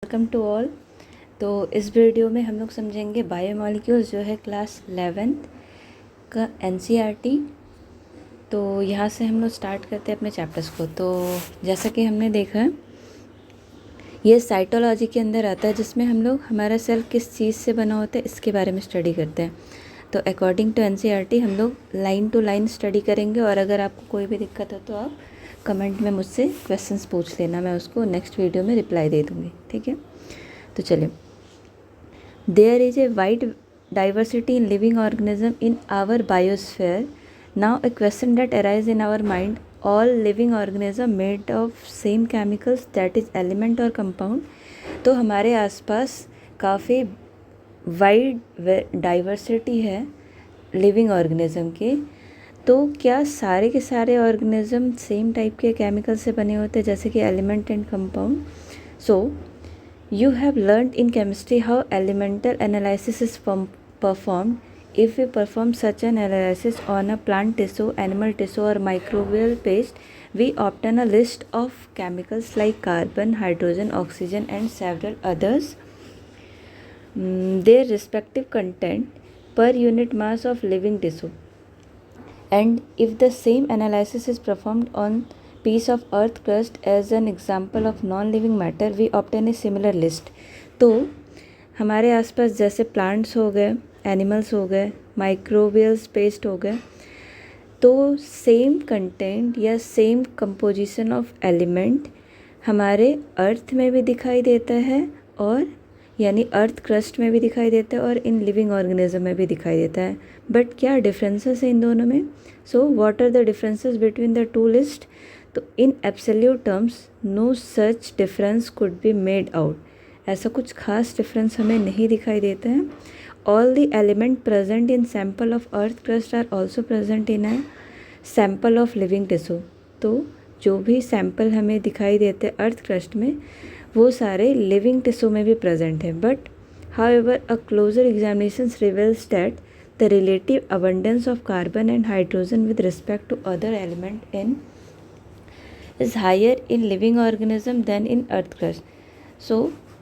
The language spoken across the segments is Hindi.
Welcome to all. तो इस वीडियो में हम लोग समझेंगे बायोमॉलिक्यूल्स जो है क्लास 11th का एनसीईआरटी। तो यहाँ से हम लोग स्टार्ट करते हैं अपने चैप्टर्स को। तो जैसा कि हमने देखा है, ये साइटोलॉजी के अंदर आता है, जिसमें हम लोग हमारा सेल किस चीज़ से बना होता है इसके बारे में स्टडी करते हैं। तो अकॉर्डिंग टू एनसीईआरटी हम लोग लाइन टू लाइन स्टडी करेंगे, और अगर आपको कोई भी दिक्कत हो तो आप कमेंट में मुझसे क्वेश्चंस पूछ लेना, मैं उसको नेक्स्ट वीडियो में रिप्लाई दे दूँगी। ठीक है, तो चलिए। There is a wide diversity in living organism in our biosphere. Now a question that arise in our mind, all living organism made of same chemicals, that is element और कंपाउंड। तो हमारे आसपास काफ़ी वाइड डाइवर्सिटी है लिविंग ऑर्गेनिज्म के। तो क्या सारे के सारे ऑर्गेनिज्म सेम टाइप के केमिकल से बने होते हैं, जैसे कि element and compound? So you have learned in chemistry how elemental analysis is performed. If we perform such an analysis on a plant tissue, animal tissue or microbial paste, we obtain a list of chemicals like carbon, hydrogen, oxygen and several others, their respective content per unit mass of living tissue. And if the same analysis is performed on piece of earth crust as an example of non-living matter, we obtain a similar list. तो हमारे आसपास जैसे प्लांट्स हो गए, एनिमल्स हो गए, माइक्रोबियल पेस्ट हो गए, तो सेम कंटेंट या सेम कंपोजिशन ऑफ एलिमेंट हमारे अर्थ में भी दिखाई देता है, और यानी अर्थ क्रस्ट में भी दिखाई देता है, और इन लिविंग ऑर्गेनिज्म में भी दिखाई देता है। बट क्या डिफरेंसेस है इन दोनों में? So what are the differences between the two list? तो in absolute terms no such difference could be made out. ऐसा कुछ खास डिफरेंस हमें नहीं दिखाई देता है। All the element present in sample of earth crust are also present in a sample of living tissue. तो जो भी सैंपल हमें दिखाई देते हैं अर्थ क्रस्ट में, वो सारे लिविंग टिश्यू में भी प्रेजेंट हैं। But however a closer examination reveals that the relative abundance of carbon and hydrogen with respect to other element in is higher in living organism than in earth crust. So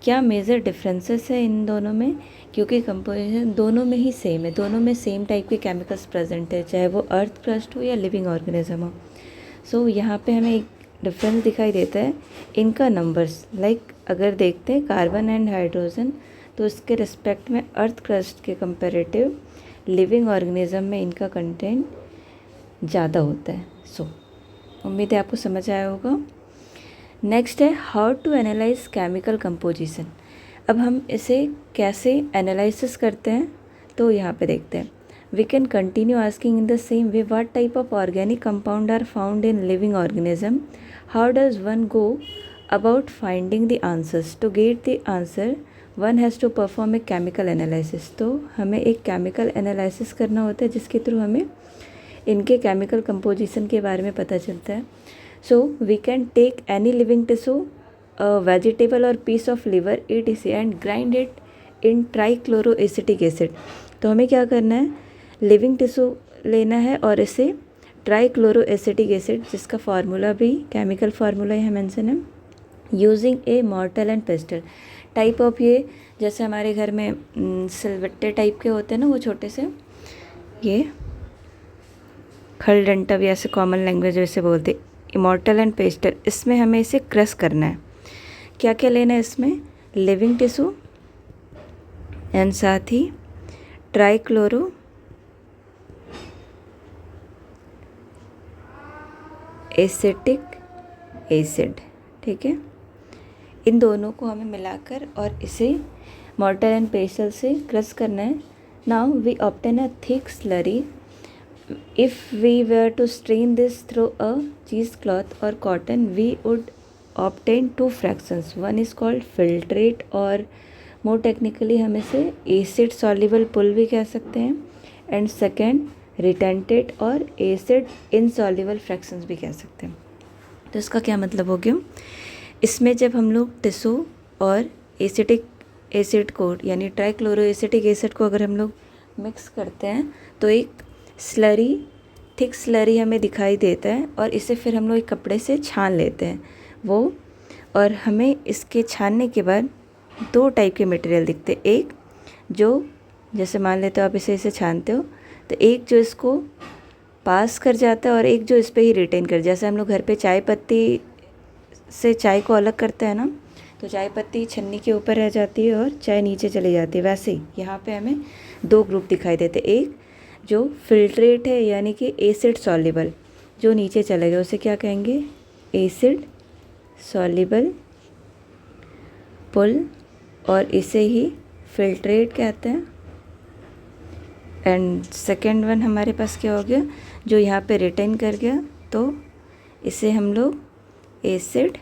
क्या मेजर डिफरेंसेस है इन दोनों में? क्योंकि कंपोजिशन दोनों में ही सेम है, दोनों में सेम टाइप के केमिकल्स प्रेजेंट है, चाहे वो अर्थ क्रस्ट हो या लिविंग ऑर्गेनिज्म हो। सो यहाँ पे हमें एक डिफरेंस दिखाई देता है इनका नंबर्स। लाइक अगर देखते हैं कार्बन एंड हाइड्रोजन, तो इसके रिस्पेक्ट में अर्थ क्रस्ट के कंपेरेटिव लिविंग ऑर्गेनिज्म में इनका कंटेंट ज़्यादा होता है। सो उम्मीद है आपको समझ आया होगा। नेक्स्ट है how to analyse chemical composition. अब हम इसे कैसे एनालिसिस करते हैं, तो यहाँ पे देखते हैं। We can continue asking in the same way what type of organic compound are found in living organism. How does one go about finding the answers? To get the answer one has to perform a chemical analysis. तो हमें एक केमिकल एनालिसिस करना होता है, जिसके थ्रू हमें इनके केमिकल कंपोजिशन के बारे में पता चलता है। So we can take any living tissue, vegetable और piece of liver etc and grind it in trichloroacetic acid. तो हमें क्या करना है, लिविंग टिश्यू लेना है और इसे ट्राइक्लोरोएसिटिक एसिड, जिसका फार्मूला भी केमिकल फार्मूला यहाँ मेंशन है, using A mortar and pastel type of, ये जैसे हमारे घर में सिलवट्टे टाइप के होते हैं ना, वो छोटे से, ये खल डंटा भी ऐसे कॉमन लैंग्वेज वैसे बोलते, इमॉर्टल एंड पेस्टल। इसमें हमें इसे क्रश करना है। क्या क्या लेना है इसमें? लिविंग टिश्यू एंड साथ ही ट्राइक्लोरो एसिटिक एसिड। ठीक है, इन दोनों को हमें मिलाकर और इसे मॉर्टर एंड पेस्टल से क्रश करना है। Now we obtain a thick slurry. If we were to strain this through a cheesecloth or cotton, we would obtain two fractions. One is called filtrate, और more technically हम इसे acid soluble pull भी कह सकते हैं, and second retentate और acid insoluble fractions भी कह सकते हैं। तो इसका क्या मतलब हो गया? इसमें जब हम लोग टिश्यू और एसिटिक एसिड को यानी ट्राइक्लोरोएसिटिक एसिड को अगर हम लोग मिक्स करते हैं, तो एक स्लरी, थिक स्लरी हमें दिखाई देता है, और इसे फिर हम लोग एक कपड़े से छान लेते हैं वो, और हमें इसके छानने के बाद दो टाइप के मटेरियल दिखते हैं। एक जो जैसे मान लेते हो आप इसे छानते हो तो एक जो इसको पास कर जाता है और एक जो इस पर ही रिटेन कर, जैसे हम लोग घर पे चाय पत्ती से चाय को अलग करते हैं ना, तो चाय पत्ती छन्नी के ऊपर रह जाती है और चाय नीचे चली जाती है। वैसे ही यहाँ पे हमें दो ग्रुप दिखाई देते, एक जो फिल्ट्रेट है यानी कि एसिड सॉल्युबल जो नीचे चलेगा उसे क्या कहेंगे, एसिड सॉल्युबल पुल, और इसे ही फिल्ट्रेट कहते हैं। एंड सेकेंड वन हमारे पास क्या हो गया, जो यहाँ पे रिटेन कर गया तो इसे हम लोग एसिड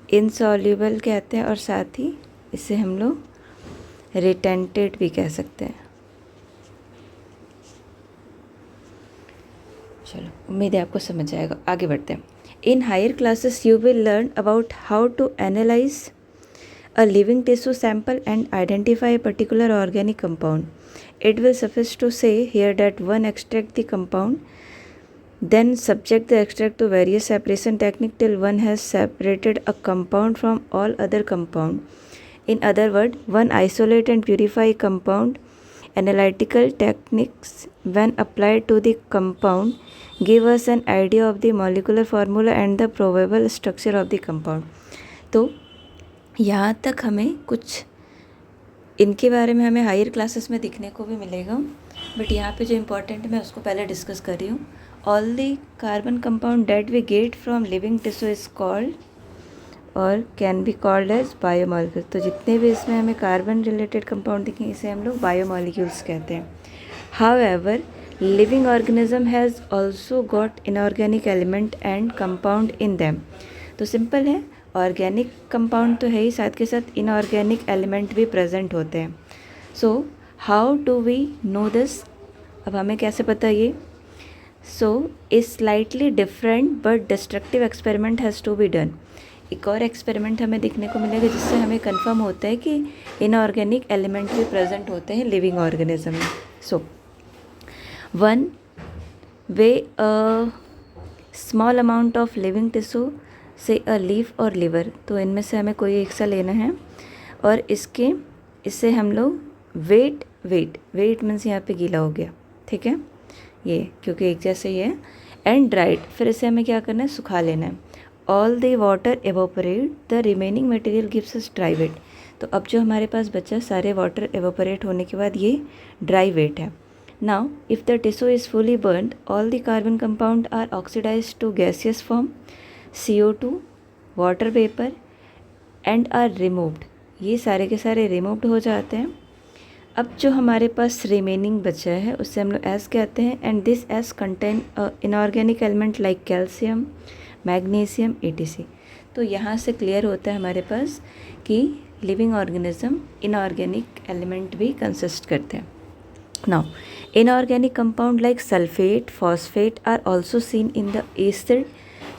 इनसॉल्युबल कहते हैं और साथ ही इसे हम लोग रिटेंटेड भी कह सकते हैं। चलो उम्मीद है आपको समझ आएगा, आगे बढ़ते हैं। In higher classes you will learn about how to analyse a living tissue sample and identify a particular organic compound. It will suffice to say here that one extract the compound, then subject the extract to various separation technique till one has separated a compound from all other compound. In other words, one isolate and purify a compound. Analytical techniques when applied to the compound give us an idea of the molecular formula and the probable structure of the compound. तो यहाँ तक हमें कुछ इनके बारे में हमें हायर क्लासेस में दिखने को भी मिलेगा, बट यहाँ पे जो इम्पोर्टेंट मैं उसको पहले डिस्कस कर रही हूँ। All the carbon compound that we get from living tissue is called और can be called as biomolecules. तो जितने भी इसमें हमें कार्बन रिलेटेड कंपाउंड दिखेंगे इसे हम लोग बायोमॉलिक्यूल्स कहते हैं। However living organism has also got inorganic element and compound in them. तो सिंपल है, ऑर्गेनिक कंपाउंड तो है ही, साथ के साथ इनऑर्गेनिक एलिमेंट भी प्रेजेंट होते हैं। So how do we know this, अब हमें कैसे पता ये। So a slightly different but destructive experiment has to be done. एक और एक्सपेरिमेंट हमें देखने को मिलेगा जिससे हमें कंफर्म होता है कि इनऑर्गेनिक एलिमेंट भी प्रेजेंट होते हैं लिविंग ऑर्गेनिज्म में। So one way a small amount of living tissue से अ लीफ और लिवर, तो इनमें से हमें कोई एक सा लेना है और इससे हम लोग वेट मीन्स यहाँ पे गीला हो गया, ठीक है ये क्योंकि एक जैसे ही है, एंड ड्राइड, फिर इसे हमें क्या करना है, सुखा लेना है। All the water evaporate the remaining material gives us dry weight. तो अब जो हमारे पास बचा सारे वाटर एवोपरेट होने के बाद ये ड्राई वेट है। Now if the tissue is fully burned all the carbon compound are oxidise to gaseous form CO2 water vapour and are removed. ये सारे के सारे रिमूव्ड हो जाते हैं। अब जो हमारे पास रिमेनिंग बचा है उससे हम लोग एस कहते हैं, and this S contain inorganic element like calcium magnesium etc। तो यहाँ से क्लियर होता है हमारे पास कि लिविंग ऑर्गेनिज्म इनऑर्गेनिक एलिमेंट भी कंसिस्ट करते हैं। Now inorganic compound like sulphate phosphate are also seen in the acid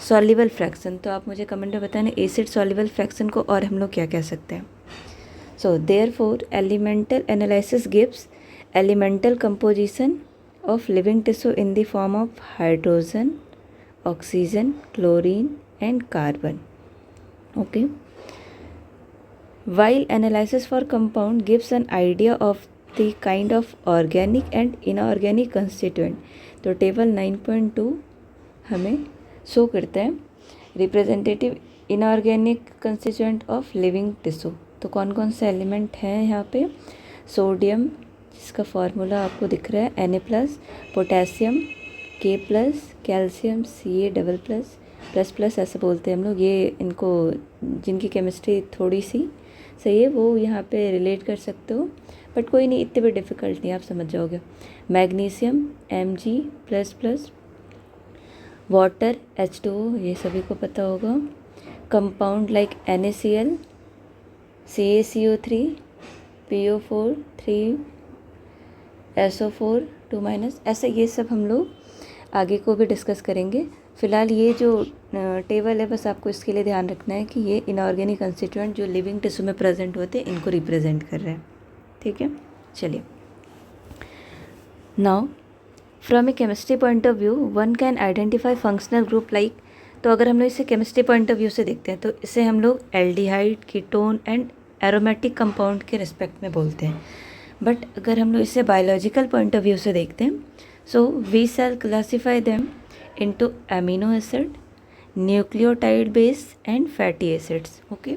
soluble fraction. तो आप मुझे कमेंट में बताना एसिड सॉल्युबल फ्रैक्शन को और हम लोग क्या कह सकते हैं। So therefore elemental analysis gives elemental composition of living tissue in the form of hydrogen oxygen chlorine and carbon. Okay, while analysis for compound gives an idea of the kind of organic and inorganic constituent। तो टेबल 9.2 हमें शो करता है representative inorganic constituent of living tissue. तो कौन कौन से एलिमेंट हैं यहाँ पे, सोडियम जिसका फार्मूला आपको दिख रहा है Na+, potassium K+, calcium Ca++++ ऐसे बोलते हैं हम लोग, ये इनको जिनकी केमिस्ट्री थोड़ी सी सही है वो यहाँ पे रिलेट कर सकते हो, बट कोई नहीं, इतने भी डिफ़िकल्ट नहीं, आप समझ जाओगे। मैग्नीशियम Mg++, वाटर H2O, ये सभी को पता होगा। Compound like NaCl, CaCO3, PO4, 3 SO4 2-, ऐसे ये सब हम लोग आगे को भी डिस्कस करेंगे। फ़िलहाल ये जो टेबल है बस आपको इसके लिए ध्यान रखना है कि ये इनऑर्गेनिक कंस्टिट्यूएंट जो लिविंग टिश्यू में प्रेजेंट होते हैं इनको रिप्रेजेंट कर रहे हैं, ठीक है। चलिए, now from A chemistry point of view one can identify functional group like तो अगर हम लोग इसे केमिस्ट्री पॉइंट ऑफ व्यू से देखते हैं तो इसे हम लोग aldehyde, ketone and aromatic compound के रिस्पेक्ट में बोलते हैं। बट अगर हम लोग इसे बायोलॉजिकल पॉइंट ऑफ व्यू से देखते हैं, so we shall classify them into amino acid, nucleotide base and fatty acids. Okay,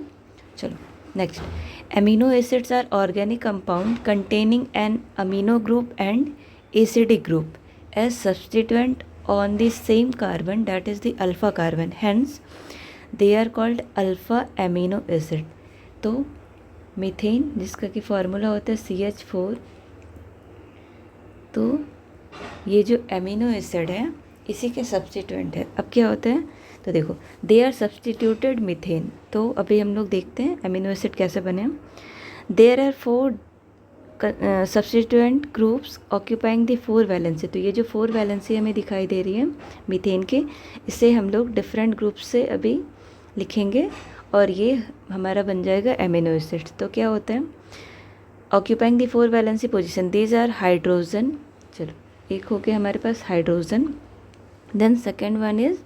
चलो next. Amino acids are organic compound containing an amino group and acidic group as substituent on the same carbon, that is the alpha carbon, hence they are called alpha amino acid। तो मीथेन जिसका कि फॉर्मूला होता है CH4, तो ये जो अमीनो एसिड है इसी के सब्सटीट्यूएंट है। अब क्या होता है तो देखो, दे आर सब्सटीट्यूटेड मीथेन। तो अभी हम लोग देखते हैं अमीनो एसिड कैसे बने। There are 4 substituent groups occupying the 4 valency. तो ये जो 4 वैलेंसी हमें दिखाई दे रही है मीथेन के, इसे हम लोग डिफरेंट ग्रुप से अभी लिखेंगे और ये हमारा बन जाएगा अमीनो एसिड। तो क्या होता है, occupying the 4 valency position, these are hydrogen. चलो, एक हो गया हमारे पास hydrogen, then second one is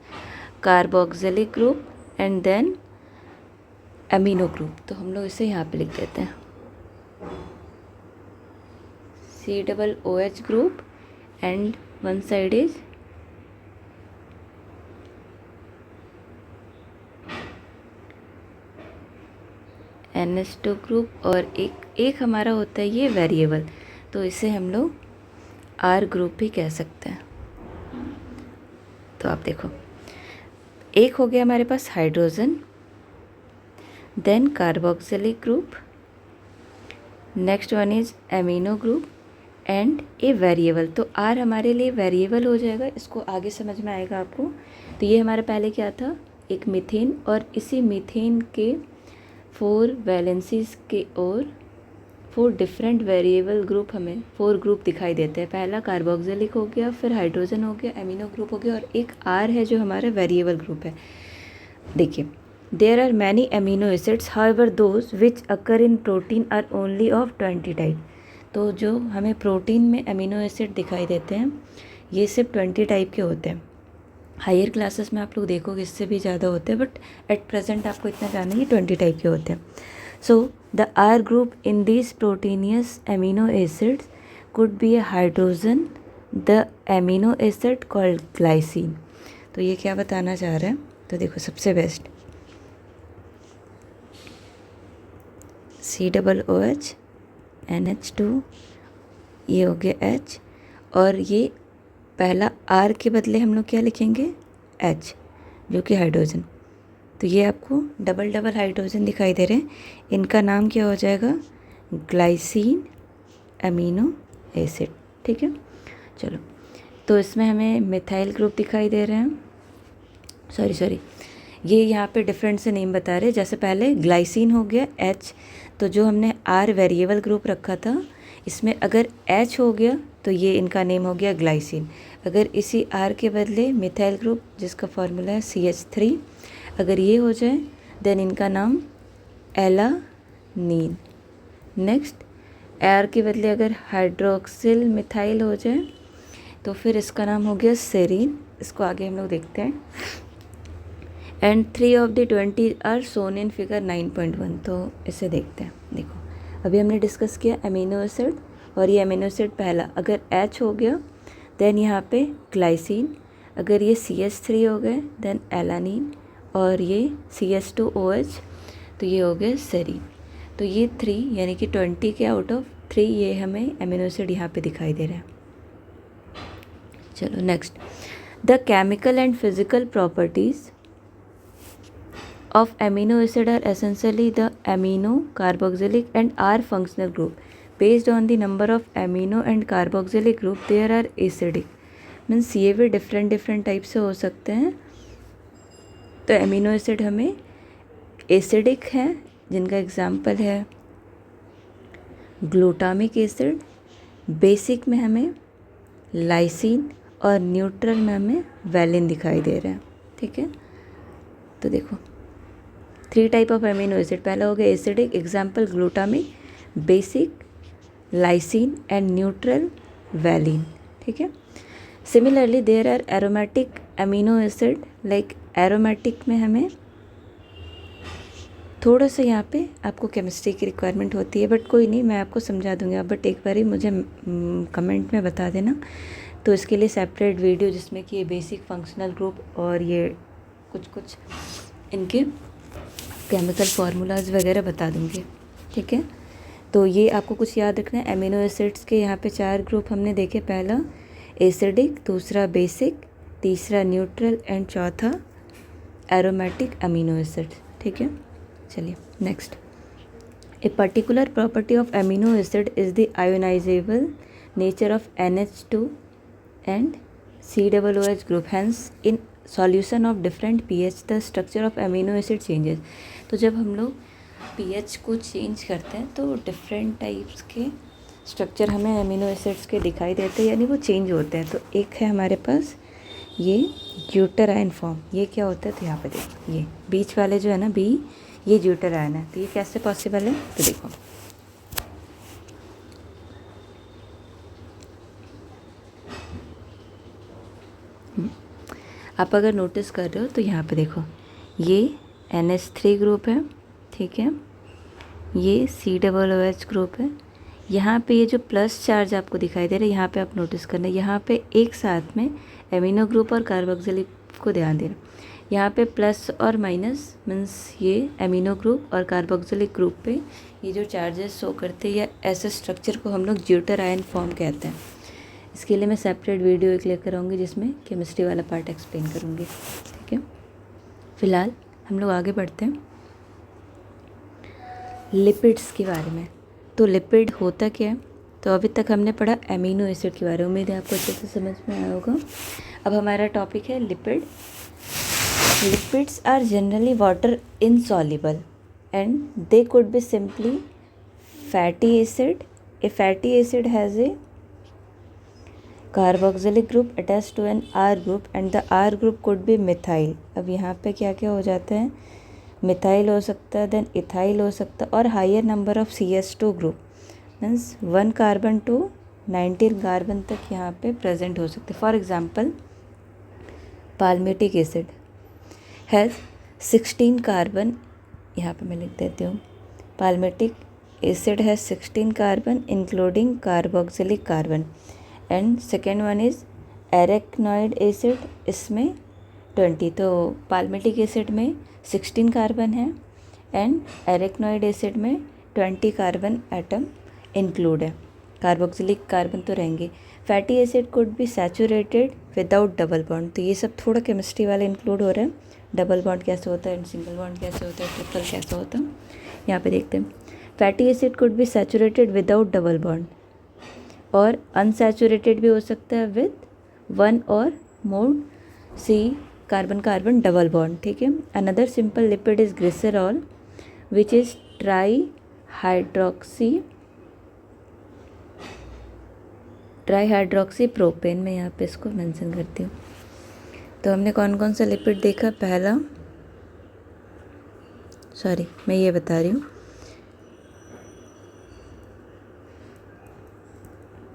carboxylic group and then amino group. तो हम लोग इसे यहाँ पे लिख देते हैं COOH group and one side is NH2 group और एक हमारा होता है ये वेरिएबल, तो इसे हम लोग R ग्रुप भी कह सकते हैं। तो आप देखो, एक हो गया हमारे पास hydrogen, then carboxylic group, next one is amino group and a variable. तो आर हमारे लिए वेरिएबल हो जाएगा, इसको आगे समझ में आएगा आपको। तो ये हमारा पहले क्या था, एक मीथेन, और इसी मीथेन के 4 वैलेंसीज के और 4 डिफरेंट वेरिएबल ग्रुप, हमें 4 ग्रुप दिखाई देते हैं। पहला कार्बोक्सिलिक हो गया, फिर हाइड्रोजन हो गया, अमीनो ग्रुप हो गया, और एक आर है जो हमारा वेरिएबल ग्रुप है। देखिए, there are many amino acids, however those which occur in protein are only of 20 type. तो जो हमें प्रोटीन में अमीनो एसिड दिखाई देते हैं ये सिर्फ 20 टाइप के होते हैं। हायर क्लासेस में आप लोग देखोगे इससे भी ज़्यादा होते हैं, बट एट प्रेजेंट आपको इतना जानना है 20 टाइप के होते हैं। So the R group in this proteinaceous amino acids could be a hydrogen, the amino acid called glycine. तो ये क्या बताना चाह रहा है, तो देखो सबसे बेस्ट COOH NH2, ये हो गया H, और ये पहला R के बदले हम लोग क्या लिखेंगे H, जो कि हाइड्रोजन। तो ये आपको डबल डबल हाइड्रोजन दिखाई दे रहे हैं, इनका नाम क्या हो जाएगा, ग्लाइसिन अमीनो एसिड। ठीक है, चलो, तो इसमें हमें मिथाइल ग्रुप दिखाई दे रहे हैं, सॉरी ये यहाँ पे डिफरेंट से नेम बता रहे हैं। जैसे पहले ग्लाइसिन हो गया H, तो जो हमने R वेरिएबल ग्रुप रखा था इसमें अगर H हो गया तो ये इनका नेम हो गया ग्लाइसिन। अगर इसी R के बदले मिथाइल ग्रुप जिसका फॉर्मूला है CH3 अगर ये हो जाए देन इनका नाम एलानीन। नेक्स्ट R के बदले अगर हाइड्रोक्सिल मिथाइल हो जाए तो फिर इसका नाम हो गया सेरीन। इसको आगे हम लोग देखते हैं। And 3 of the 20 are shown in figure 9.1। तो इसे देखते हैं। देखो अभी हमने डिस्कस किया अमीनो एसिड, और ये अमीनो एसिड पहला अगर H हो गया देन यहाँ पे ग्लाइसिन, अगर ये CH3 हो गए देन एलानीन, और ये CH2OH तो ये हो गए सेरीन। तो ये 3 यानी कि 20 के आउट ऑफ 3 ये हमें अमीनो एसिड यहाँ पे दिखाई दे रहा है। चलो next, the chemical and physical properties of amino acid are essentially the amino, carboxylic and R functional group. Based on the number of amino and carboxylic group there are acidic, means ये भी different टाइप से हो सकते हैं। तो अमीनो एसिड हमें एसिडिक हैं जिनका एग्जाम्पल है ग्लूटामिक एसिड, बेसिक में हमें लाइसिन और न्यूट्रल में हमें वैलिन दिखाई दे रहे हैं। ठीक है, तो देखो 3 टाइप ऑफ अमीनो एसिड, पहला हो गया acidic, example glutamic, basic lysine and neutral valine. ठीक है, similarly there are aromatic amino acid like aromatic में हमें थोड़ा सा यहाँ पे आपको केमिस्ट्री की रिक्वायरमेंट होती है, बट कोई नहीं, मैं आपको समझा दूँगी। आप बट एक बार ही मुझे कमेंट में बता देना, तो इसके लिए सेपरेट वीडियो जिसमें कि ये बेसिक फंक्शनल ग्रुप और ये कुछ इनके केमिकल फार्मूलाज वगैरह बता दूँगी, ठीक है। तो ये आपको कुछ याद रखना है। एमिनो एसिड्स के यहाँ पे 4 ग्रुप हमने देखे, पहला एसिडिक, दूसरा बेसिक, तीसरा न्यूट्रल एंड चौथा एरोमेटिक अमीनो एसिड, ठीक है। चलिए next, a particular property of amino acid is the ionisable nature of NH2 and COOH group, hence in solution of different pH the structure of amino acid changes. तो जब हम लोग pH को चेंज करते हैं तो डिफरेंट टाइप्स के स्ट्रक्चर हमें अमीनो एसिड्स के दिखाई देते हैं, यानी वो चेंज होते हैं। तो एक है हमारे पास ये ड्यूटराइन फॉर्म, ये क्या होता है, तो यहाँ पे देखो ये बीच वाले जो है ना बी, ये ड्यूटराइन है। तो ये कैसे पॉसिबल है, तो देखो आप अगर नोटिस कर रहे हो तो यहाँ पे देखो ये NH3 ग्रुप है, ठीक है, ये COOH ग्रुप है। यहाँ पे ये जो प्लस चार्ज आपको दिखाई दे रहा है, यहाँ पे आप नोटिस करना, यहाँ पे एक साथ में एमिनो ग्रुप और कार्बोक्सिलिक को ध्यान देना। यहाँ पे प्लस और माइनस मीन्स ये एमिनो ग्रुप और कार्बोक्सिलिक ग्रुप पे ये जो चार्जेस शो करते हैं या ऐसे स्ट्रक्चर को हम लोग ड्यूटराइन फॉर्म कहते हैं। इसके लिए मैं सेपरेट वीडियो एक लेकर आऊँगी जिसमें केमिस्ट्री वाला पार्ट एक्सप्लेन करूँगी, ठीक है। फिलहाल हम लोग आगे बढ़ते हैं लिपिड्स के बारे में। तो लिपिड होता क्या है, तो अभी तक हमने पढ़ा एमिनो एसिड के बारे में, उम्मीद है आपको अच्छे से समझ में आया होगा। अब हमारा टॉपिक है lipid. Lipids are generally water insoluble and they could be simply fatty acid. A fatty acid has a carboxylic group attach to an R group and the R group could be methyl. अब यहाँ पे क्या क्या हो जाता है, मिथाइल हो सकता है, देन इथाइल हो सकता है, और higher number of CH2 group means 1 carbon to 19 carbon तक यहाँ पे प्रेजेंट हो सकते हैं। For example palmitic acid has 16 carbon, यहाँ पे मैं लिख देती हूँ, palmitic acid has 16 carbon including carboxylic carbon. And second one is एरेक्नॉइड एसिड, इसमें 20। तो पाल्मिटिक एसिड में 16 कार्बन है एंड एरेक्नॉइड एसिड में 20 कार्बन एटम इंक्लूड है, कार्बोक्सिलिक कार्बन तो रहेंगे। Fatty acid could be saturated without double bond. तो ये सब थोड़ा केमिस्ट्री वाले इंक्लूड हो रहे हैं, डबल बॉन्ड कैसे होता है, सिंगल बॉन्ड कैसे होता है, ट्रिपल कैसे होता है, यहाँ पे देखते हैं। Fatty acid could be saturated without double bond, और अनसैचुरेटेड भी हो सकता है विद 1 और मोर C carbon carbon double bond, ठीक है। Another simple lipid is glycerol which is try hydroxy propane. मैं यहाँ पे इसको मेंशन करती हूँ। तो हमने कौन कौन सा लिपिड देखा, पहला मैं ये बता रही हूँ,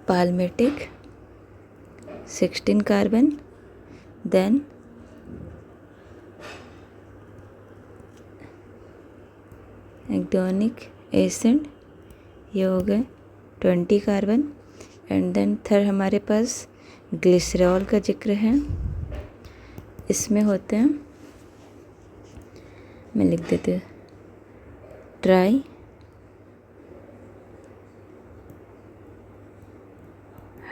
पाल्मिटिक 16 कार्बन, देन एग्डोनिक एसिड, ये हो गए 20 कार्बन, एंड देन थर्ड हमारे पास ग्लिसरॉल का जिक्र है, इसमें होते हैं, मैं लिख देती हूँ, ट्राई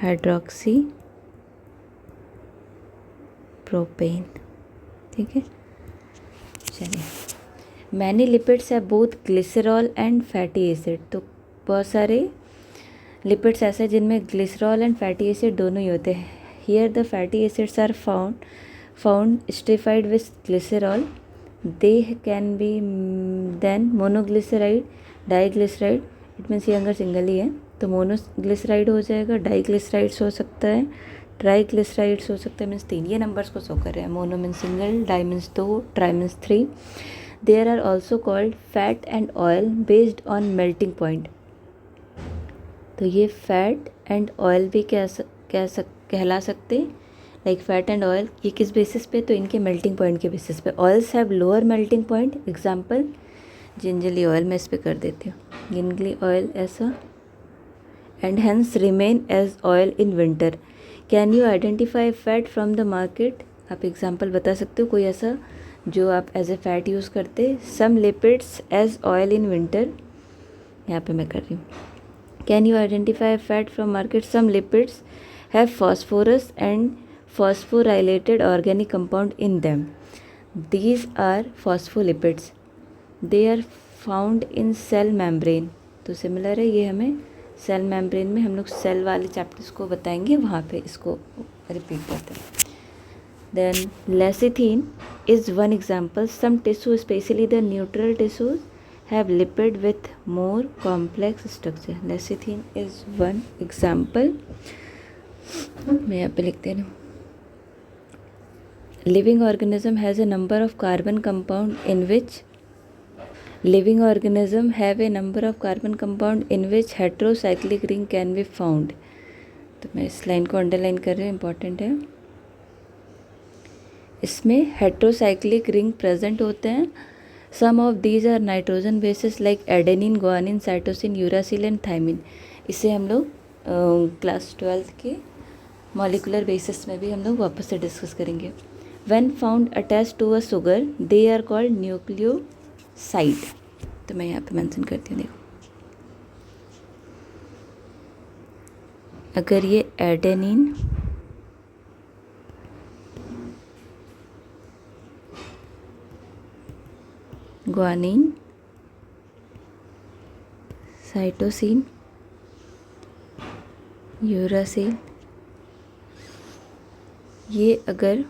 हाइड्रोक्सी प्रोपेन, ठीक है। चलिए, मैनी लिपिड्स है both glycerol and fatty acid. तो बहुत सारे लिपिड्स ऐसे हैं जिनमें ग्लिसरॉल एंड फैटी एसिड दोनों ही होते हैं। Here the fatty acids are found esterified with glycerol, they can be then monoglyceride, diglyceride, it means ये अगर सिंगल ही है तो मोनोग्लिसराइड हो जाएगा, डाईग्लिसराइड्स हो सकता है, ट्राईग्लिसराइड्स हो सकता है, मीन्स 3। ये नंबर्स को शो कर रहे हैं, mono means single, di means 2, tri means 3। There are also called fat and oil based on melting point. तो ये फैट एंड ऑयल भी कहला सकते लाइक फैट एंड ऑयल, ये किस बेसिस पे, तो इनके मेल्टिंग पॉइंट के बेसिस पे। Oils have lower melting point, example gingelly oil, मैं इस पर कर देती हूँ जिंजली ऑयल ऐसा, and hence remain as oil in winter. Can you identify fat from the market, आप एग्जाम्पल बता सकते हो कोई ऐसा जो आप एज ए फैट यूज़ करते। Some lipids as oil in winter, यहाँ पे मैं कर रही हूँ। Can you identify fat from market, some lipids have phosphorus and phosphorylated organic compound in them. These are phospholipids. They are found in cell membrane. तो सिमिलर है ये, हमें सेल मेम्ब्रेन में, हम लोग सेल वाले चैप्टर्स को बताएंगे, वहाँ पे इसको रिपीट करते हैं। Then lecithin is one example. Some tissue specially the neutral tissues have lipid with more complex structure. Lecithin is one example, मैं यहाँ पे लिखते हैं। Living organism has a number of carbon compound in which heterocyclic ring can be found. तो मैं इस लाइन को अंडरलाइन कर रही हूँ, इम्पॉर्टेंट है। इसमें हेट्रोसाइक्लिक रिंग प्रेजेंट होते हैं। Some of these are nitrogen bases like adenine, guanine, cytosine, uracil and thymine. इसे हम लोग क्लास 12 के मॉलिकुलर बेसिस में भी हम लोग वापस से डिस्कस करेंगे। When found attached to a sugar, they are called nucleoside. तो मैं यहाँ पे मेंशन करती हूँ, देखो अगर ये एडेनिन, ग्वानिन, साइटोसिन, यूरासिल, ये अगर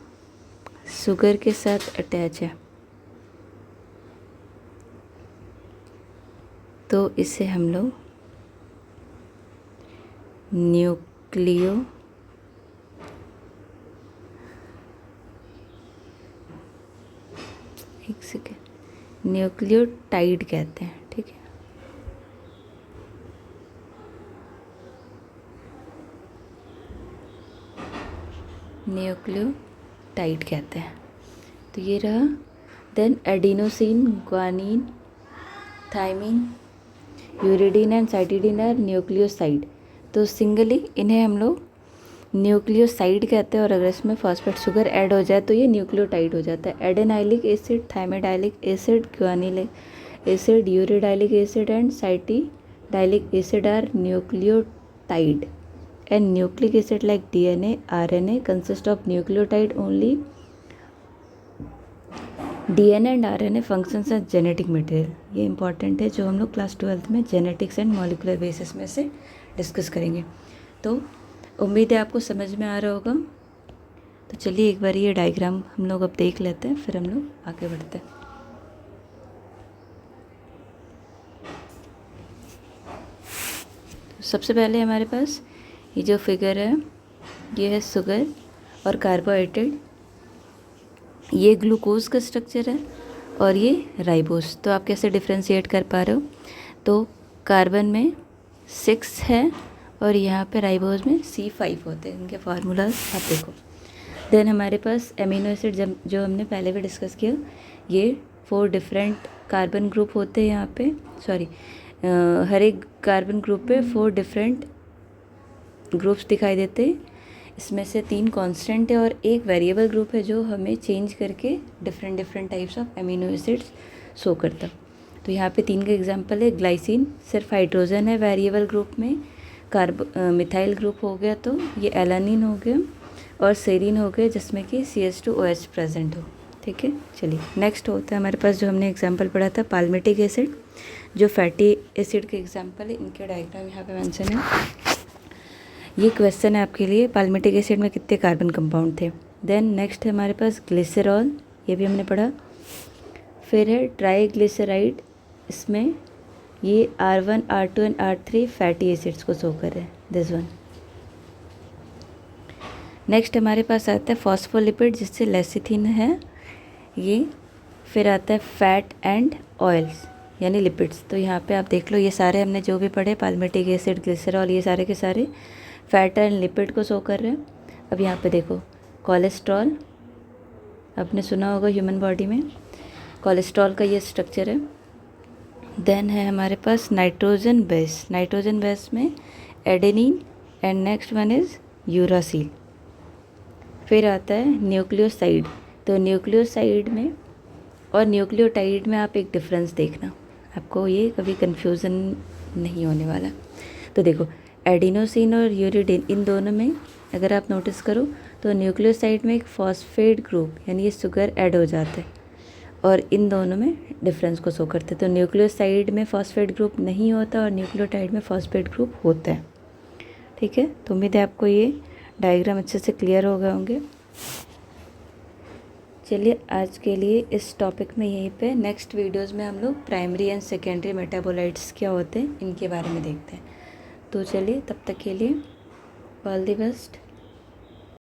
शुगर के साथ अटैच है तो इसे हम लोग न्यूक्लियोटाइड कहते हैं, ठीक है। न्यूक्लियोटाइड कहते हैं, तो ये रहा। Then adenosine, guanine, thymine, uridine and cytidine are nucleoside. तो सिंगली इन्हें हम लोग न्यूक्लियोसाइड कहते हैं, और अगर इसमें फॉस्फेट शुगर ऐड हो जाए तो ये न्यूक्लियोटाइड हो जाता है। Adenylic acid, thymidylic acid, guanylic acid, uridylic acid and cytidylic acid are nucleotide. And nucleic acid like DNA, RNA consist of nucleotide only. DNA and RNA functions as genetic material. ये important है, जो हम लोग क्लास 12 में जेनेटिक्स एंड मॉलिकुलर बेसिस में से डिस्कस करेंगे। तो उम्मीद है आपको समझ में आ रहा होगा। तो चलिए एक बार ये डायग्राम हम लोग अब देख लेते हैं, फिर हम लोग आगे बढ़ते हैं। तो सबसे पहले हमारे पास ये जो फिगर है, ये है शुगर और कार्बोहाइड्रेट, ये ग्लूकोज का स्ट्रक्चर है और ये राइबोस। तो आप कैसे डिफ्रेंशिएट कर पा रहे हो, तो कार्बन में 6 है और यहाँ पे राइबोस में C5 होते हैं, इनके फार्मूलाज आप देखो। देन हमारे पास एमिनो एसिड जो हमने पहले भी डिस्कस किया, ये 4 डिफरेंट कार्बन ग्रुप होते हैं यहाँ पे, हर एक कार्बन ग्रुप पे 4 डिफरेंट ग्रुप्स दिखाई देते हैं। इसमें से 3 कांस्टेंट है और एक वेरिएबल ग्रुप है जो हमें चेंज करके different types of amino acids show करता। तो यहाँ पे 3 का एग्जांपल है। ग्लाइसिन सिर्फ हाइड्रोजन है वेरिएबल ग्रुप में, मिथाइल ग्रुप हो गया तो ये एलानिन हो गया, और सेरीन हो गया जिसमें कि CH2OH प्रेजेंट हो, ठीक है। चलिए नेक्स्ट होता है हमारे पास जो हमने एग्जाम्पल पढ़ा था पाल्मिटिक एसिड, जो फैटी एसिड के एग्जाम्पल है। इनके डायग्राम यहाँ पे मेंशन है। ये क्वेश्चन है आपके लिए, पाल्मिटिक एसिड में कितने कार्बन कंपाउंड थे। देन नेक्स्ट है हमारे पास ग्लिसरॉल, ये भी हमने पढ़ा। फिर है ट्राईग्लिसराइड, इसमें ये R1, R2 and R3 fatty acids को शो कर रहे हैं, दिस वन। नेक्स्ट हमारे पास आता है फॉस्फोलिपिड, जिससे लेसिथिन है ये। फिर आता है फैट एंड ऑयल्स यानी लिपिड्स। तो यहाँ पे आप देख लो, ये सारे हमने जो भी पढ़े, पाल्मिटिक एसिड, ग्लिसरॉल, ये सारे के सारे फैट एंड लिपिड को शो कर रहे हैं। अब यहाँ पे देखो, कोलेस्ट्रॉल, आपने सुना होगा ह्यूमन बॉडी में कोलेस्ट्रॉल का ये स्ट्रक्चर है। देन है हमारे पास नाइट्रोजन बेस, नाइट्रोजन बेस में adenine and next one is uracil. फिर आता है न्यूक्लियोसाइड। तो न्यूक्लियोसाइड में और न्यूक्लियोटाइड में आप एक डिफरेंस देखना, आपको ये कभी कन्फ्यूज़न नहीं होने वाला। तो देखो एडिनोसिन और यूरिडिन, इन दोनों में अगर आप नोटिस करो तो न्यूक्लियोसाइड में एक फॉस्फेट ग्रुप यानी ये शुगर ऐड हो जाता है और इन दोनों में डिफरेंस को शो करते हैं। तो न्यूक्लियोसाइड में फॉस्फेट ग्रुप नहीं होता और न्यूक्लियोटाइड में फॉस्फेट ग्रुप होता है। ठीक है, तो उम्मीद है आपको ये डायग्राम अच्छे से क्लियर हो गए होंगे। चलिए आज के लिए इस टॉपिक में यहीं पे, नेक्स्ट वीडियोस में हम लोग प्राइमरी एंड सेकेंडरी मेटाबोलाइट्स क्या होते हैं इनके बारे में देखते हैं। तो चलिए तब तक के लिए ऑल द बेस्ट।